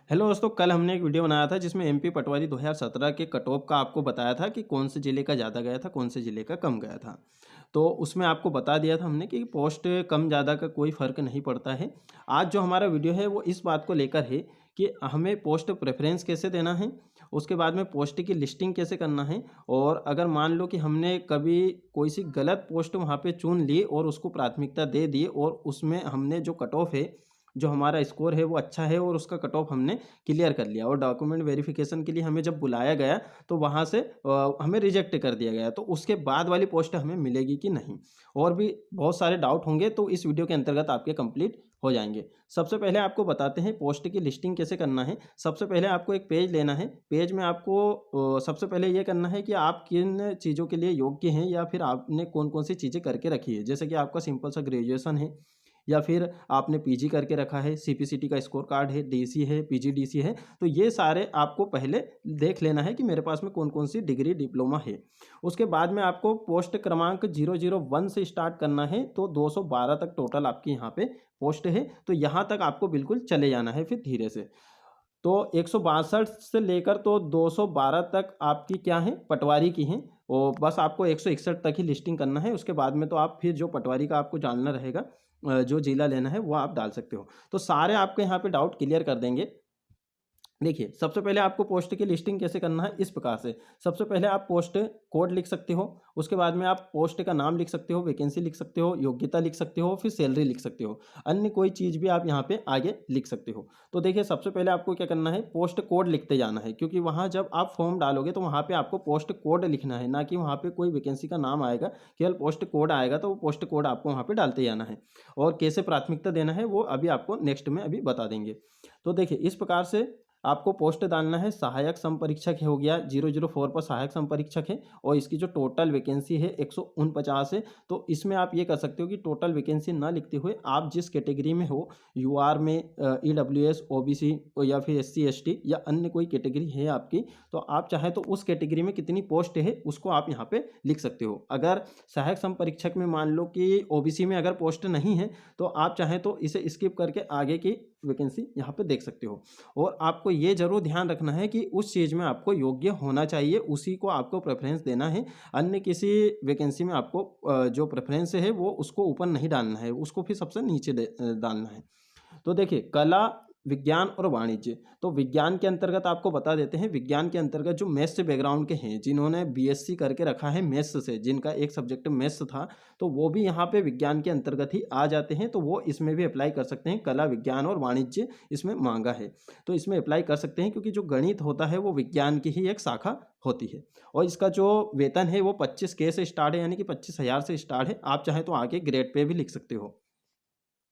Hello दोस्तों, कल हमने एक वीडियो बनाया था जिसमें एमपी पटवारी 2017 के कट ऑफ का आपको बताया था कि कौन से ज़िले का ज़्यादा गया था, कौन से ज़िले का कम गया था। तो उसमें आपको बता दिया था हमने कि पोस्ट कम ज़्यादा का कोई फ़र्क नहीं पड़ता है। आज जो हमारा वीडियो है वो इस बात को लेकर है कि हमें पोस्ट प्रेफ़रेंस कैसे देना है, उसके बाद में पोस्ट की लिस्टिंग कैसे करना है और अगर मान लो कि हमने कभी कोई सी गलत पोस्ट वहाँ पे चुन ली और उसको प्राथमिकता दे दी और उसमें हमने जो कट ऑफ है, जो हमारा स्कोर है वो अच्छा है और उसका कट ऑफ हमने क्लियर कर लिया और डॉक्यूमेंट वेरिफिकेशन के लिए हमें जब बुलाया गया तो वहाँ से हमें रिजेक्ट कर दिया गया, तो उसके बाद वाली पोस्ट हमें मिलेगी कि नहीं। और भी बहुत सारे डाउट होंगे तो इस वीडियो के अंतर्गत आपके कंप्लीट हो जाएंगे। सबसे पहले आपको बताते हैं पोस्ट की लिस्टिंग कैसे करना है। सबसे पहले आपको एक पेज लेना है। पेज में आपको सबसे पहले ये करना है कि आप किन चीज़ों के लिए योग्य हैं या फिर आपने कौन कौन सी चीज़ें करके रखी है। जैसे कि आपका सिंपल सा ग्रेजुएशन है या फिर आपने पीजी करके रखा है, सीपीसीटी का स्कोर कार्ड है, डीसी है, पीजीडीसी है, तो ये सारे आपको पहले देख लेना है कि मेरे पास में कौन-कौन सी डिग्री डिप्लोमा है। उसके बाद में आपको पोस्ट क्रमांक 001 से स्टार्ट करना है, तो 212 तक टोटल आपकी यहाँ पे पोस्ट है, तो यहाँ तक आपको बिल्कुल चले जाना है फिर धीरे से। तो 162 से लेकर तो 212 तक आपकी क्या है, पटवारी की हैं और बस आपको 161 तक ही लिस्टिंग करना है। उसके बाद में तो आप फिर जो पटवारी का आपको जानना रहेगा, जो जिला लेना है वो आप डाल सकते हो। तो सारे आपके यहाँ पे डाउट क्लियर कर देंगे। देखिए, सबसे पहले आपको पोस्ट की लिस्टिंग कैसे करना है इस प्रकार से। सबसे पहले आप पोस्ट कोड लिख सकते हो, उसके बाद में आप पोस्ट का नाम लिख सकते हो, वैकेंसी लिख सकते हो, योग्यता लिख सकते हो, फिर सैलरी लिख सकते हो। अन्य कोई चीज़ भी आप यहाँ पे आगे लिख सकते हो। तो देखिए, सबसे पहले आपको क्या करना है, पोस्ट कोड लिखते जाना है, क्योंकि वहाँ जब आप फॉर्म डालोगे तो वहाँ पे आपको पोस्ट कोड लिखना है, ना कि वहाँ पे कोई वैकेंसी का नाम आएगा, केवल पोस्ट कोड आएगा, तो वो पोस्ट कोड आपको वहाँ पे डालते जाना है। और कैसे प्राथमिकता देना है वो अभी आपको नेक्स्ट में अभी बता देंगे। तो देखिए, इस प्रकार से आपको पोस्ट डालना है। सहायक संपरीक्षक हो गया, 004 पर सहायक संपरीक्षक है और इसकी जो टोटल वैकेंसी है 149 है। तो इसमें आप ये कर सकते हो कि टोटल वैकेंसी ना लिखते हुए आप जिस कैटेगरी में हो, यूआर में, ईडब्ल्यूएस, ओबीसी या फिर एससी एसटी या अन्य कोई कैटेगरी है आपकी, तो आप चाहे तो उस कैटेगरी में कितनी पोस्ट है उसको आप यहाँ पे लिख सकते हो। अगर सहायक संपरीक्षक में मान लो कि ओबीसी में अगर पोस्ट नहीं है तो आप चाहें तो इसे स्किप करके आगे की वैकेंसी यहाँ पे देख सकते हो। और आपको ये ज़रूर ध्यान रखना है कि उस चीज़ में आपको योग्य होना चाहिए, उसी को आपको प्रेफ़रेंस देना है। अन्य किसी वैकेंसी में आपको जो प्रेफ़रेंस है वो उसको ऊपर नहीं डालना है, उसको फिर सबसे नीचे डालना है। तो देखिए, कला, विज्ञान और वाणिज्य। तो विज्ञान के अंतर्गत आपको बता देते हैं, विज्ञान के अंतर्गत जो मैथ्स से बैकग्राउंड के हैं, जिन्होंने बीएससी करके रखा है मैथ्स से, जिनका एक सब्जेक्ट मैथ्स था, तो वो भी यहाँ पे विज्ञान के अंतर्गत ही आ जाते हैं, तो वो इसमें भी अप्लाई कर सकते हैं। कला, विज्ञान और वाणिज्य इसमें मांगा है, तो इसमें अप्लाई कर सकते हैं, क्योंकि जो गणित होता है वो विज्ञान की ही एक शाखा होती है। और इसका जो वेतन है वो 25K से स्टार्ट है, यानी कि 25,000 से स्टार्ट है। आप चाहें तो आगे ग्रेड पे भी लिख सकते हो।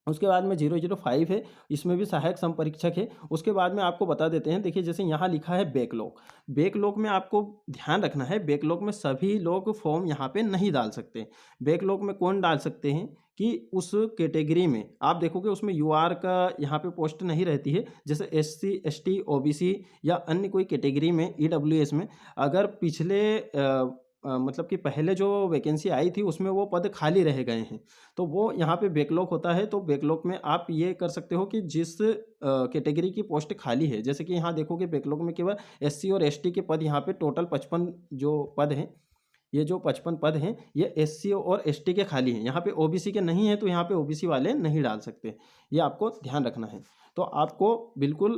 उसके बाद में 005 है, इसमें भी सहायक संपरीक्षक है। उसके बाद में आपको बता देते हैं, देखिए जैसे यहाँ लिखा है बैकलॉग। बैकलॉग में आपको ध्यान रखना है, बैकलॉग में सभी लोग फॉर्म यहाँ पे नहीं डाल सकते। बैकलॉग में कौन डाल सकते हैं कि उस कैटेगरी में आप देखोगे उसमें यूआर का यहाँ पे पोस्ट नहीं रहती है। जैसे एससी, एसटी, ओबीसी या अन्य कोई कैटेगरी में, ईडब्ल्यूएस में अगर पिछले मतलब कि पहले जो वैकेंसी आई थी उसमें वो पद खाली रह गए हैं, तो वो यहाँ पे बैकलॉग होता है। तो बैकलॉग में आप ये कर सकते हो कि जिस कैटेगरी की पोस्ट खाली है, जैसे कि यहाँ देखोगे बैकलॉग में केवल एससी और एसटी के पद यहाँ पे टोटल 55 जो पद हैं, ये जो 55 पद हैं ये एससी और एसटी के खाली हैं। यहाँ पे ओबीसी के नहीं है, तो यहाँ पे ओबीसी वाले नहीं डाल सकते। ये आपको ध्यान रखना है। तो आपको बिल्कुल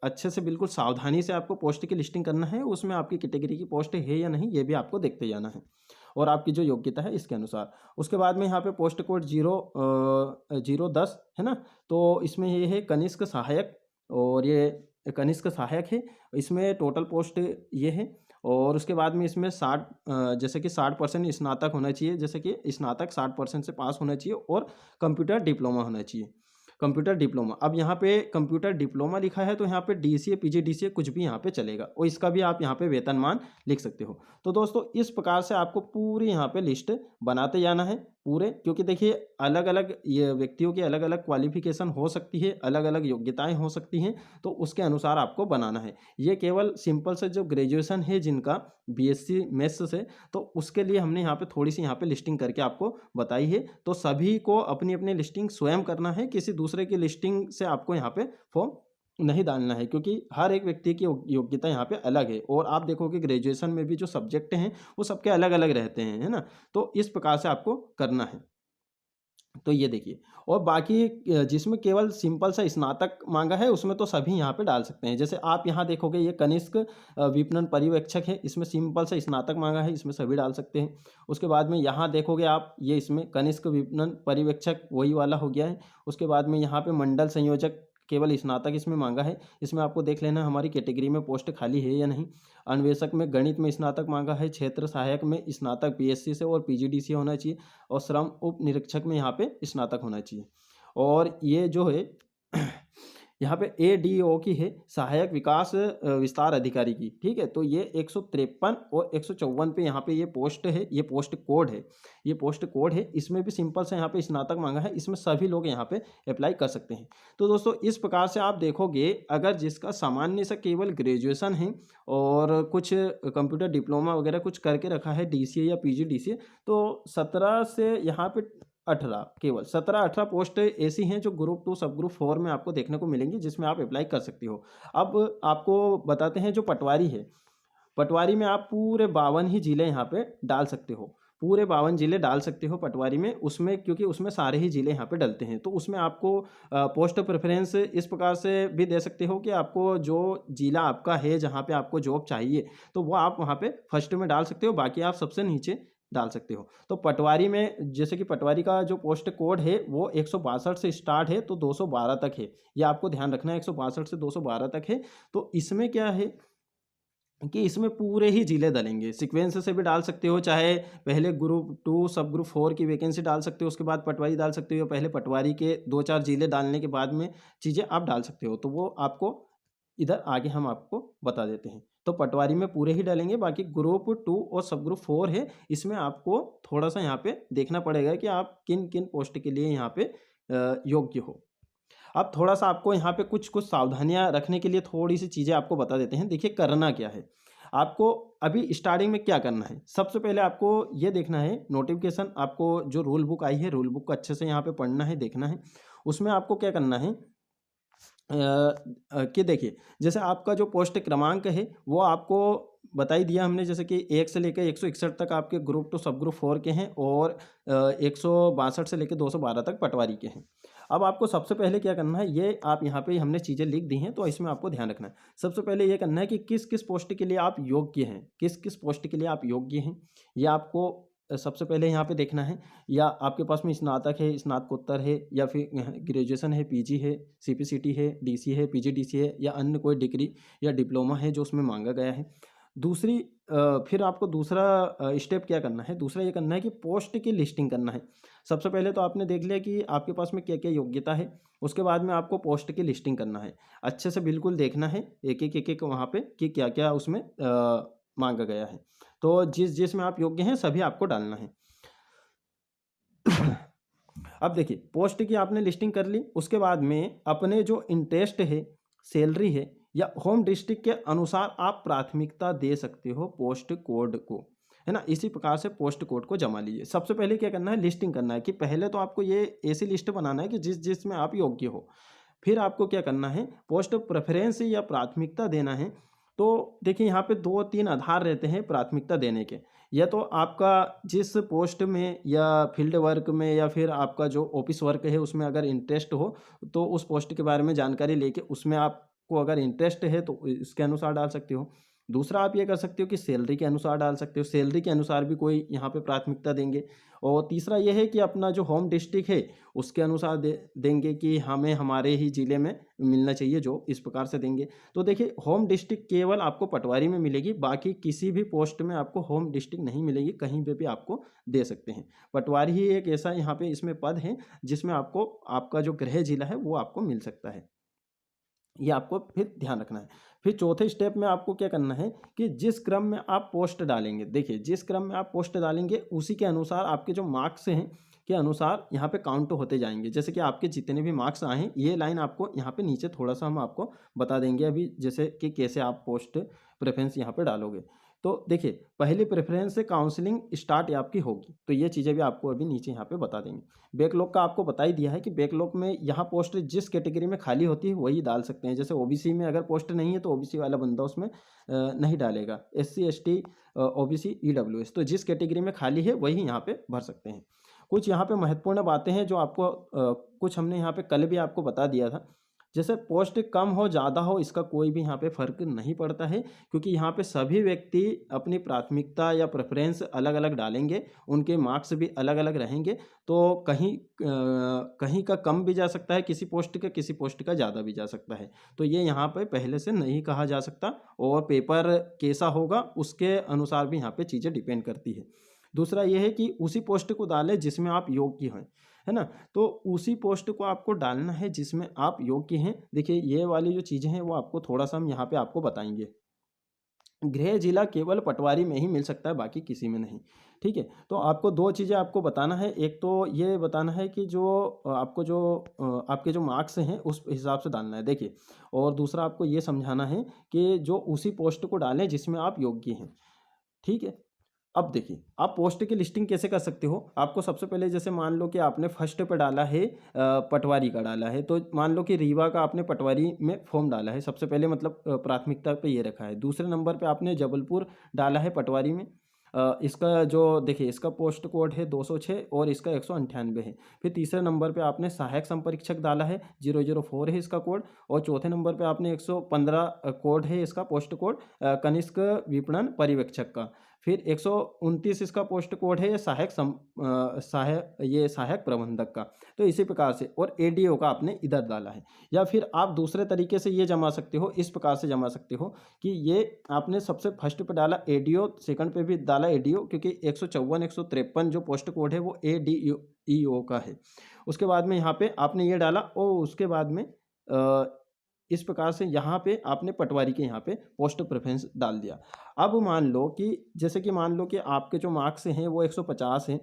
अच्छे से, बिल्कुल सावधानी से आपको पोस्ट की लिस्टिंग करना है। उसमें आपकी कैटेगरी की पोस्ट है या नहीं ये भी आपको देखते जाना है, और आपकी जो योग्यता है इसके अनुसार। उसके बाद में यहाँ पे पोस्ट कोड 010 है ना, तो इसमें ये है कनिष्क सहायक, और ये कनिष्क सहायक है। इसमें टोटल पोस्ट ये है। और उसके बाद में इसमें 60 जैसे कि 60% स्नातक होना चाहिए, जैसे कि स्नातक 60% से पास होना चाहिए और कंप्यूटर डिप्लोमा होना चाहिए। कंप्यूटर डिप्लोमा, अब यहाँ पे कंप्यूटर डिप्लोमा लिखा है तो यहाँ पे डीसीए, पीजीडीसीए कुछ भी यहाँ पे चलेगा, और इसका भी आप यहाँ पे वेतनमान लिख सकते हो। तो दोस्तों, इस प्रकार से आपको पूरी यहाँ पे लिस्ट बनाते जाना है पूरे, क्योंकि देखिए अलग अलग ये व्यक्तियों की अलग अलग क्वालिफिकेशन हो सकती है, अलग अलग योग्यताएं हो सकती हैं, तो उसके अनुसार आपको बनाना है। ये केवल सिंपल से जो ग्रेजुएशन है जिनका बीएससी मैथ्स से, तो उसके लिए हमने यहाँ पे थोड़ी सी यहाँ पे लिस्टिंग करके आपको बताई है। तो सभी को अपनी अपनी लिस्टिंग स्वयं करना है, किसी दूसरे की लिस्टिंग से आपको यहाँ पे फॉर्म नहीं डालना है, क्योंकि हर एक व्यक्ति की योग्यता यहाँ पे अलग है। और आप देखोगे ग्रेजुएशन में भी जो सब्जेक्ट हैं वो सबके अलग अलग रहते हैं, है ना। तो इस प्रकार से आपको करना है। तो ये देखिए, और बाकी जिसमें केवल सिंपल सा स्नातक मांगा है उसमें तो सभी यहाँ पे डाल सकते हैं। जैसे आप यहाँ देखोगे ये कनिष्क विपणन पर्यवेक्षक है, इसमें सिंपल सा स्नातक मांगा है, इसमें सभी डाल सकते हैं। उसके बाद में यहाँ देखोगे आप, ये इसमें कनिष्क विपणन पर्यवेक्षक वही वाला हो गया है। उसके बाद में यहाँ पे मंडल संयोजक केवल स्नातक इसमें मांगा है, इसमें आपको देख लेना हमारी कैटेगरी में पोस्ट खाली है या नहीं। अन्वेषक में गणित में स्नातक मांगा है, क्षेत्र सहायक में स्नातक बीएससी से और पीजीडीसी होना चाहिए, और श्रम उप निरीक्षक में यहाँ पे स्नातक होना चाहिए। और ये जो है यहाँ पे एडीओ की है, सहायक विकास विस्तार अधिकारी की, ठीक है। तो ये 153 और 154 पे यहाँ पे ये पोस्ट है, ये पोस्ट कोड है, ये पोस्ट कोड है। इसमें भी सिंपल से यहाँ पे स्नातक मांगा है, इसमें सभी लोग यहाँ पे अप्लाई कर सकते हैं। तो दोस्तों इस प्रकार से आप देखोगे, अगर जिसका सामान्य सा केवल ग्रेजुएशन है और कुछ कंप्यूटर डिप्लोमा वगैरह कुछ करके रखा है, डीसीए या पीजीडीसीए, तो 17 से यहाँ पे 18, केवल 17-18 पोस्ट ऐसी हैं जो ग्रुप 2 सब ग्रुप 4 में आपको देखने को मिलेंगी, जिसमें आप अप्लाई कर सकती हो। अब आपको बताते हैं जो पटवारी है, पटवारी में आप पूरे 52 ही ज़िले यहाँ पे डाल सकते हो, पूरे 52 ज़िले डाल सकते हो पटवारी में। उसमें क्योंकि उसमें सारे ही ज़िले यहाँ पे डलते हैं, तो उसमें आपको पोस्ट प्रेफरेंस इस प्रकार से भी दे सकते हो कि आपको जो ज़िला आपका है जहाँ पे आपको जॉब चाहिए, तो वो आप वहाँ पे फर्स्ट में डाल सकते हो, बाकी आप सबसे नीचे डाल सकते हो। तो पटवारी में जैसे कि पटवारी का जो पोस्ट कोड है वो 162 से स्टार्ट है, तो 212 तक है, ये आपको ध्यान रखना है, 162 से 212 तक है। तो इसमें क्या है कि इसमें पूरे ही ज़िले डलेंगे, सीक्वेंस से भी डाल सकते हो, चाहे पहले ग्रुप 2 सब ग्रुप 4 की वैकेंसी डाल सकते हो, उसके बाद पटवारी डाल सकते हो, पहले पटवारी के 2-4 ज़िले डालने के बाद में चीज़ें आप डाल सकते हो। तो वो आपको इधर आगे हम आपको बता देते हैं। तो पटवारी में पूरे ही डालेंगे, बाकी ग्रुप 2 और सब ग्रुप 4 है, इसमें आपको थोड़ा-सा यहाँ पे देखना पड़ेगा कि आप किन-किन पोस्ट के लिए यहाँ पे योग्य हो। अब थोड़ा-सा आपको यहाँ पे कुछ-कुछ सावधानियाँ रखने के लिए थोड़ी-सी चीज़ें आपको बता देते हैं। देखिए करना क्या है, आपको अभी स्टार्टिंग में क्या करना है, सबसे पहले आपको ये देखना है नोटिफ़िकेशन, आपको जो रूल बुक आई है, रूल बुक को अच्छे से यहाँ पे पढ़ना है, देखना है। उसमें आपको क्या करना है कि देखिए, जैसे आपका जो पोस्ट क्रमांक है वो आपको बता ही दिया हमने, जैसे कि 1 से लेकर 161 तक आपके ग्रुप 2 सब ग्रुप 4 के हैं, और 162 से लेकर 212 तक पटवारी के हैं। अब आपको सबसे पहले क्या करना है, ये आप यहाँ पे हमने चीज़ें लिख दी हैं, तो इसमें आपको ध्यान रखना है। सबसे पहले ये करना है कि किस किस पोस्ट के लिए आप योग्य हैं, किस किस पोस्ट के लिए आप योग्य हैं, ये आपको सबसे पहले यहाँ पे देखना है। या आपके पास में स्नातक है, स्नातकोत्तर है, या फिर ग्रेजुएशन है, पीजी है, सीपीसीटी है, डीसी है, पीजीडीसी है, या अन्य कोई डिग्री या डिप्लोमा है जो उसमें मांगा गया है। दूसरी फिर आपको दूसरा स्टेप क्या करना है, दूसरा ये करना है कि पोस्ट की लिस्टिंग करना है। सबसे पहले तो आपने देख लिया कि आपके पास में क्या क्या योग्यता है, उसके बाद में आपको पोस्ट की लिस्टिंग करना है। अच्छे से बिल्कुल देखना है एक एक वहाँ पे कि क्या क्या उसमें मांगा गया है। तो जिसमें आप योग्य हैं सभी आपको डालना है। अब देखिए, पोस्ट की आपने लिस्टिंग कर ली, उसके बाद में अपने जो इंटरेस्ट है, सैलरी है, या होम डिस्ट्रिक्ट के अनुसार आप प्राथमिकता दे सकते हो पोस्ट कोड को, है ना। इसी प्रकार से पोस्ट कोड को जमा लीजिए। सबसे पहले क्या करना है, लिस्टिंग करना है, कि पहले तो आपको ये ऐसी लिस्ट बनाना है कि जिसमें आप योग्य हो। फिर आपको क्या करना है, पोस्ट प्रेफरेंस या प्राथमिकता देना है। तो देखिए यहाँ पे 2-3 आधार रहते हैं प्राथमिकता देने के। या तो आपका जिस पोस्ट में या फील्ड वर्क में या फिर आपका जो ऑफिस वर्क है उसमें अगर इंटरेस्ट हो, तो उस पोस्ट के बारे में जानकारी लेके उसमें आपको अगर इंटरेस्ट है तो इसके अनुसार डाल सकते हो। दूसरा आप ये कर सकते हो कि सैलरी के अनुसार डाल सकते हो, सैलरी के अनुसार भी कोई यहाँ पे प्राथमिकता देंगे। और तीसरा ये है कि अपना जो होम डिस्ट्रिक्ट है उसके अनुसार देंगे कि हमें हमारे ही ज़िले में मिलना चाहिए, जो इस प्रकार से देंगे। तो देखिए, होम डिस्ट्रिक्ट केवल आपको पटवारी में मिलेगी, बाकी किसी भी पोस्ट में आपको होम डिस्ट्रिक्ट नहीं मिलेगी, कहीं पे भी आपको दे सकते हैं। पटवारी ही एक ऐसा यहाँ पे इसमें पद है जिसमें आपको आपका जो गृह जिला है वो आपको मिल सकता है। ये आपको फिर ध्यान रखना है। फिर चौथे स्टेप में आपको क्या करना है कि जिस क्रम में आप पोस्ट डालेंगे, देखिए जिस क्रम में आप पोस्ट डालेंगे उसी के अनुसार आपके जो मार्क्स हैं के अनुसार यहाँ पे काउंट होते जाएंगे। जैसे कि आपके जितने भी मार्क्स आए हैं, ये लाइन आपको यहाँ पे नीचे थोड़ा सा हम आपको बता देंगे अभी, जैसे कि कैसे आप पोस्ट प्रेफरेंस यहाँ पे डालोगे। तो देखिए पहली प्रेफरेंस से काउंसलिंग स्टार्ट आपकी होगी, तो ये चीज़ें भी आपको अभी नीचे यहाँ पे बता देंगे। बैकलॉग का आपको बता ही दिया है कि बैकलॉग में यहाँ पोस्ट जिस कैटेगरी में खाली होती है वही डाल सकते हैं। जैसे ओबीसी में अगर पोस्ट नहीं है तो ओबीसी वाला बंदा उसमें नहीं डालेगा। एससी एसटी ओबीसी ईडब्ल्यूएस, तो जिस कैटेगरी में खाली है वही यहाँ पे भर सकते हैं। कुछ यहाँ पे महत्वपूर्ण बातें हैं जो आपको कुछ हमने यहाँ पे कल भी आपको बता दिया था। जैसे पोस्ट कम हो ज़्यादा हो इसका कोई भी यहाँ पे फ़र्क नहीं पड़ता है, क्योंकि यहाँ पे सभी व्यक्ति अपनी प्राथमिकता या प्रेफरेंस अलग अलग डालेंगे, उनके मार्क्स भी अलग अलग रहेंगे। तो कहीं कहीं का कम भी जा सकता है किसी पोस्ट का, किसी पोस्ट का ज़्यादा भी जा सकता है। तो ये यहाँ पे पहले से नहीं कहा जा सकता, और पेपर कैसा होगा उसके अनुसार भी यहाँ पे चीज़ें डिपेंड करती है। दूसरा ये है कि उसी पोस्ट को डालें जिसमें आप योग्य हैं, है ना। तो उसी पोस्ट को आपको डालना है जिसमें आप योग्य हैं। देखिए ये वाली जो चीज़ें हैं वो आपको थोड़ा सा हम यहाँ पे आपको बताएंगे। गृह जिला केवल पटवारी में ही मिल सकता है, बाकी किसी में नहीं। ठीक है, तो आपको दो चीज़ें आपको बताना है। एक तो ये बताना है कि जो आपको जो आपके जो मार्क्स हैं उस हिसाब से डालना है, देखिए। और दूसरा आपको ये समझाना है कि जो उसी पोस्ट को डालें जिसमें आप योग्य हैं। ठीक है, अब देखिए आप पोस्ट की लिस्टिंग कैसे कर सकते हो। आपको सबसे पहले जैसे मान लो कि आपने फर्स्ट पे डाला है पटवारी का डाला है, तो मान लो कि रीवा का आपने पटवारी में फॉर्म डाला है सबसे पहले, मतलब प्राथमिकता पे ये रखा है। दूसरे नंबर पे आपने जबलपुर डाला है पटवारी में। इसका जो देखिए इसका पोस्ट कोड है 206 और इसका 198 है। फिर तीसरे नंबर पे आपने सहायक संपरीक्षक डाला है, 004 है इसका कोड। और चौथे नंबर पे आपने 115 कोड है इसका पोस्ट कोड कनिष्क विपणन पर्यवेक्षक का। फिर 129 इसका पोस्ट कोड है ये सहायक प्रबंधक का। तो इसी प्रकार से, और एडीओ का आपने इधर डाला है। या फिर आप दूसरे तरीके से ये जमा सकते हो, इस प्रकार से जमा सकते हो कि ये आपने सबसे फर्स्ट पे डाला एडीओ, सेकंड पे भी डाला एडीओ, क्योंकि 154 153 जो पोस्ट कोड है वो एडीईओ का है। उसके बाद में यहाँ पे आपने ये डाला, और उसके बाद में इस प्रकार से यहाँ पे आपने पटवारी के यहाँ पे पोस्ट प्रेफरेंस डाल दिया। अब मान लो कि जैसे कि मान लो कि आपके जो मार्क्स हैं वो 150 हैं,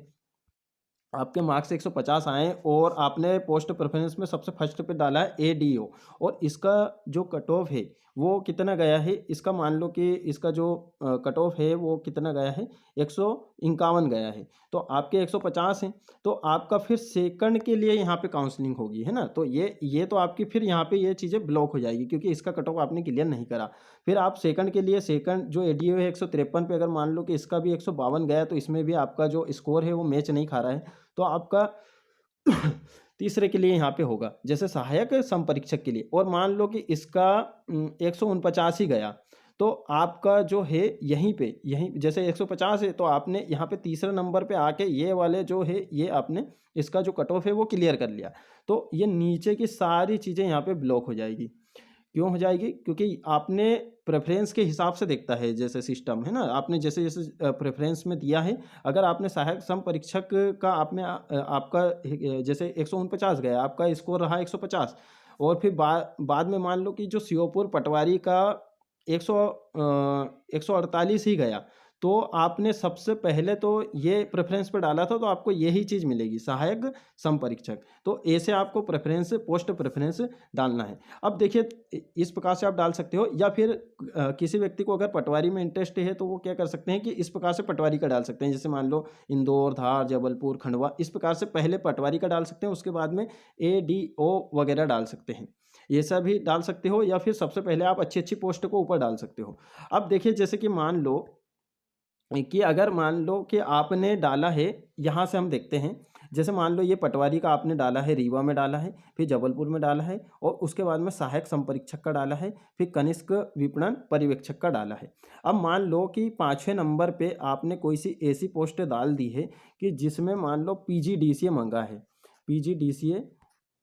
आपके मार्क्स 150 आए और आपने पोस्ट प्रेफरेंस में सबसे फर्स्ट पे डाला है एडीओ, और इसका जो कट ऑफ है वो कितना गया है, इसका मान लो कि इसका जो कट ऑफ है वो कितना गया है, 151 गया है। तो आपके 150 हैं, तो आपका फिर सेकंड के लिए यहाँ पे काउंसलिंग होगी, है ना। तो ये तो आपकी फिर यहाँ पे ये चीज़ें ब्लॉक हो जाएगी, क्योंकि इसका कट ऑफ आपने क्लियर नहीं करा। फिर आप सेकंड के लिए, सेकंड जो एडीओ है 153 पे, अगर मान लो कि इसका भी 152 गया, तो इसमें भी आपका जो स्कोर है वो मैच नहीं खा रहा है, तो आपका तीसरे के लिए यहाँ पे होगा, जैसे सहायक संपरीक्षक के लिए। और मान लो कि इसका 149 ही गया, तो आपका जो है यहीं जैसे 150 है, तो आपने यहाँ पे तीसरे नंबर पे आके ये वाले जो है ये आपने इसका जो कट ऑफ है वो क्लियर कर लिया। तो ये नीचे की सारी चीज़ें यहाँ पे ब्लॉक हो जाएगी। क्यों हो जाएगी? क्योंकि आपने प्रेफ़रेंस के हिसाब से देखता है जैसे सिस्टम, है ना? आपने जैसे-जैसे प्रेफ़रेंस में दिया है, अगर आपने सहायक संपरीक्षक का आपका जैसे 149 गया, आपका स्कोर रहा 150, और फिर बाद में मान लो कि जो श्योपुर पटवारी का 148 ही गया, तो आपने सबसे पहले तो ये प्रेफ़रेंस पे डाला था, तो आपको यही चीज़ मिलेगी, सहायक संपरीक्षक। तो ऐसे आपको प्रेफ़रेंस, पोस्ट प्रेफ़रेंस डालना है। अब देखिए इस प्रकार से आप डाल सकते हो, या फिर किसी व्यक्ति को अगर पटवारी में इंटरेस्ट है तो वो क्या कर सकते हैं कि इस प्रकार से पटवारी का डाल सकते हैं। जैसे मान लो इंदौर, धार, जबलपुर, खंडवा, इस प्रकार से पहले पटवारी का डाल सकते हैं, उसके बाद में एडीओ वगैरह डाल सकते हैं। ये सब भी डाल सकते हो, या फिर सबसे पहले आप अच्छी-अच्छी पोस्ट को ऊपर डाल सकते हो। अब देखिए जैसे कि मान लो कि अगर मान लो कि आपने डाला है, यहाँ से हम देखते हैं, जैसे मान लो ये पटवारी का आपने डाला है, रीवा में डाला है, फिर जबलपुर में डाला है, और उसके बाद में सहायक संपरीक्षक का डाला है, फिर कनिष्क विपणन पर्यवेक्षक का डाला है। अब मान लो कि 5वें नंबर पे आपने कोई सी ऐसी पोस्ट डाल दी है कि जिसमें मान लो पीजीडीसीए मांगा है, पीजीडीसीए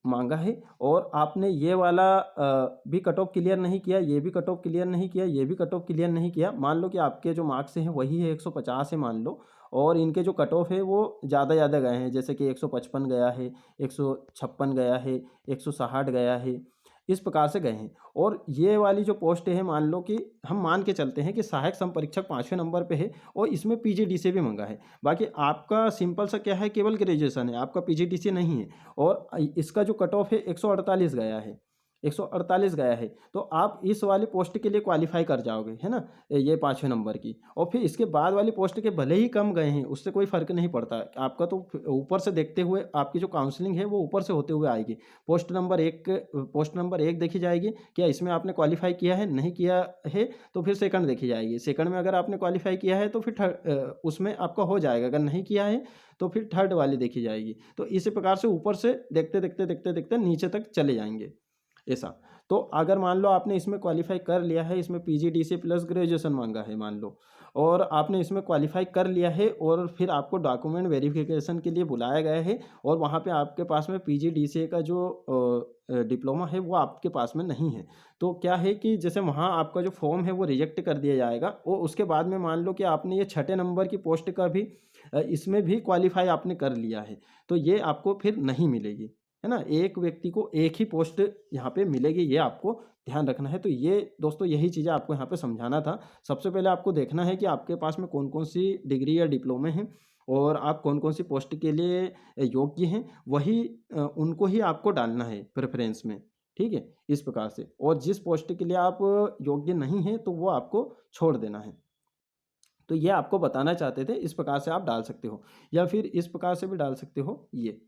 मांगा है, और आपने ये वाला भी कट ऑफ क्लियर नहीं किया, ये भी कट ऑफ क्लियर नहीं किया, ये भी कट ऑफ क्लियर नहीं किया। मान लो कि आपके जो मार्क्स हैं वही है 150 है मान लो, और इनके जो कट ऑफ है वो ज़्यादा गए हैं, जैसे कि 155 गया है, 156 गया है, 160 गया है, इस प्रकार से गए हैं। और ये वाली जो पोस्ट है, मान लो कि हम मान के चलते हैं कि सहायक संपरीक्षक 5वें नंबर पे है, और इसमें पीजीडीसीए भी मांगा है। बाकी आपका सिंपल सा क्या है, केवल ग्रेजुएशन है, आपका पीजीडीसीए नहीं है, और इसका जो कट ऑफ है 148 गया है, 148 गया है, तो आप इस वाली पोस्ट के लिए क्वालिफाई कर जाओगे, है ना, ये 5वें नंबर की। और फिर इसके बाद वाली पोस्ट के भले ही कम गए हैं, उससे कोई फ़र्क नहीं पड़ता आपका, तो ऊपर से देखते हुए आपकी जो काउंसलिंग है वो ऊपर से होते हुए आएगी। पोस्ट नंबर 1 देखी जाएगी, क्या इसमें आपने क्वालिफाई किया है, नहीं किया है तो फिर सेकंड देखी जाएगी। सेकंड में अगर आपने क्वालिफाई किया है तो फिर उसमें आपका हो जाएगा, अगर नहीं किया है तो फिर थर्ड वाली देखी जाएगी। तो इसी प्रकार से ऊपर से देखते देखते देखते देखते नीचे तक चले जाएंगे ऐसा। तो अगर मान लो आपने इसमें क्वालिफाई कर लिया है, इसमें पीजीडीसी प्लस ग्रेजुएशन मांगा है मान लो, और आपने इसमें क्वालिफाई कर लिया है और फिर आपको डॉक्यूमेंट वेरिफिकेशन के लिए बुलाया गया है, और वहाँ पे आपके पास में पीजीडीसीए का जो डिप्लोमा है वो आपके पास में नहीं है, तो क्या है कि जैसे वहाँ आपका जो फॉर्म है वो रिजेक्ट कर दिया जाएगा। और उसके बाद में मान लो कि आपने ये 6 नंबर की पोस्ट का भी इसमें भी क्वालिफाई आपने कर लिया है, तो ये आपको फिर नहीं मिलेगी, है ना। एक व्यक्ति को एक ही पोस्ट यहाँ पे मिलेगी, ये आपको ध्यान रखना है। तो ये दोस्तों यही चीज़ें आपको यहाँ पे समझाना था। सबसे पहले आपको देखना है कि आपके पास में कौन कौन सी डिग्री या डिप्लोमे हैं और आप कौन कौन सी पोस्ट के लिए योग्य हैं, वही उनको ही आपको डालना है प्रेफरेंस में, ठीक है, इस प्रकार से। और जिस पोस्ट के लिए आप योग्य नहीं हैं तो वो आपको छोड़ देना है। तो ये आपको बताना चाहते थे, इस प्रकार से आप डाल सकते हो, या फिर इस प्रकार से भी डाल सकते हो। ये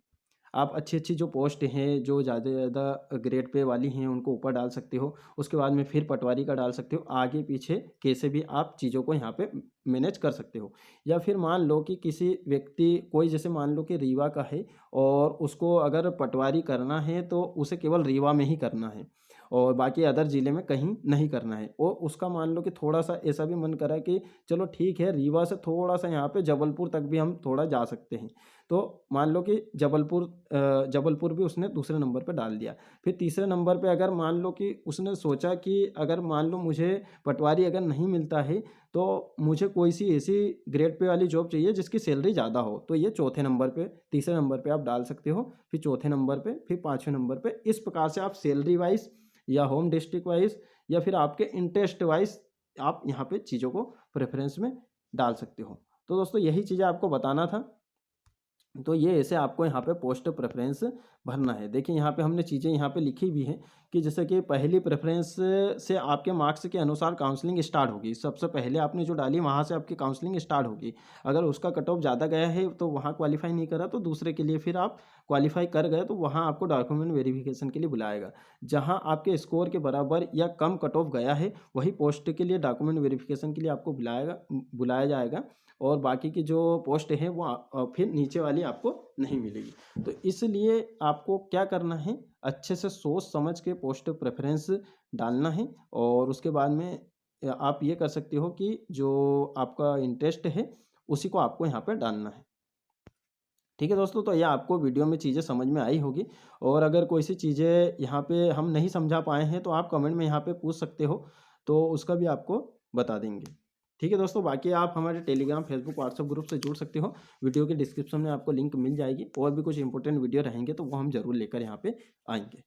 आप अच्छी अच्छी जो पोस्ट हैं, जो ज़्यादा ज़्यादा ग्रेड पे वाली हैं, उनको ऊपर डाल सकते हो। उसके बाद में फिर पटवारी का डाल सकते हो, आगे पीछे कैसे भी आप चीज़ों को यहाँ पे मैनेज कर सकते हो। या फिर मान लो कि किसी व्यक्ति कोई, जैसे मान लो कि रीवा का है और उसको अगर पटवारी करना है तो उसे केवल रीवा में ही करना है और बाकी अदर ज़िले में कहीं नहीं करना है। और उसका मान लो कि थोड़ा सा ऐसा भी मन करा कि चलो ठीक है, रीवा से थोड़ा सा यहाँ पे जबलपुर तक भी हम थोड़ा जा सकते हैं, तो मान लो कि जबलपुर भी उसने दूसरे नंबर पे डाल दिया। फिर तीसरे नंबर पे अगर मान लो कि उसने सोचा कि अगर मान लो मुझे पटवारी अगर नहीं मिलता है तो मुझे कोई सी ऐसी ग्रेड पे वाली जॉब चाहिए जिसकी सैलरी ज़्यादा हो, तो ये चौथे नंबर पे, तीसरे नंबर पे आप डाल सकते हो, फिर चौथे नंबर पे, फिर 5वें नंबर पे। इस प्रकार से आप सैलरी वाइज या होम डिस्ट्रिक्ट वाइज या फिर आपके इंटरेस्ट वाइज आप यहाँ पे चीज़ों को प्रेफरेंस में डाल सकते हो। तो दोस्तों यही चीज़ें आपको बताना था। तो ये ऐसे आपको यहाँ पे पोस्ट प्रेफरेंस भरना है। देखिए यहाँ पे हमने चीज़ें यहाँ पे लिखी भी हैं कि जैसे कि पहली प्रेफरेंस से आपके मार्क्स के अनुसार काउंसलिंग स्टार्ट होगी। सबसे पहले आपने जो डाली वहाँ से आपकी काउंसलिंग स्टार्ट होगी। अगर उसका कट ऑफ ज़्यादा गया है तो वहाँ क्वालिफाई नहीं करा तो दूसरे के लिए फिर आप क्वालिफाई कर गए तो वहाँ आपको डॉक्यूमेंट वेरिफिकेशन के लिए बुलाएगा। जहाँ आपके स्कोर के बराबर या कम कट ऑफ गया है वही पोस्ट के लिए डॉक्यूमेंट वेरिफिकेशन के लिए आपको बुलाया जाएगा, और बाकी की जो पोस्ट है वो फिर नीचे वाली आपको नहीं मिलेगी। तो इसलिए आपको क्या करना है, अच्छे से सोच समझ के पोस्ट प्रेफरेंस डालना है, और उसके बाद में आप ये कर सकते हो कि जो आपका इंटरेस्ट है उसी को आपको यहाँ पे डालना है। ठीक है दोस्तों, तो ये आपको वीडियो में चीज़ें समझ में आई होगी, और अगर कोई सी चीज़ें यहाँ पे हम नहीं समझा पाए हैं तो आप कमेंट में यहाँ पे पूछ सकते हो, तो उसका भी आपको बता देंगे। ठीक है दोस्तों, बाकी आप हमारे टेलीग्राम, फेसबुक, व्हाट्सएप ग्रुप से जुड़ सकते हो। वीडियो के डिस्क्रिप्शन में आपको लिंक मिल जाएगी, और भी कुछ इंपॉर्टेंट वीडियो रहेंगे तो वो हम ज़रूर लेकर यहाँ पे आएंगे।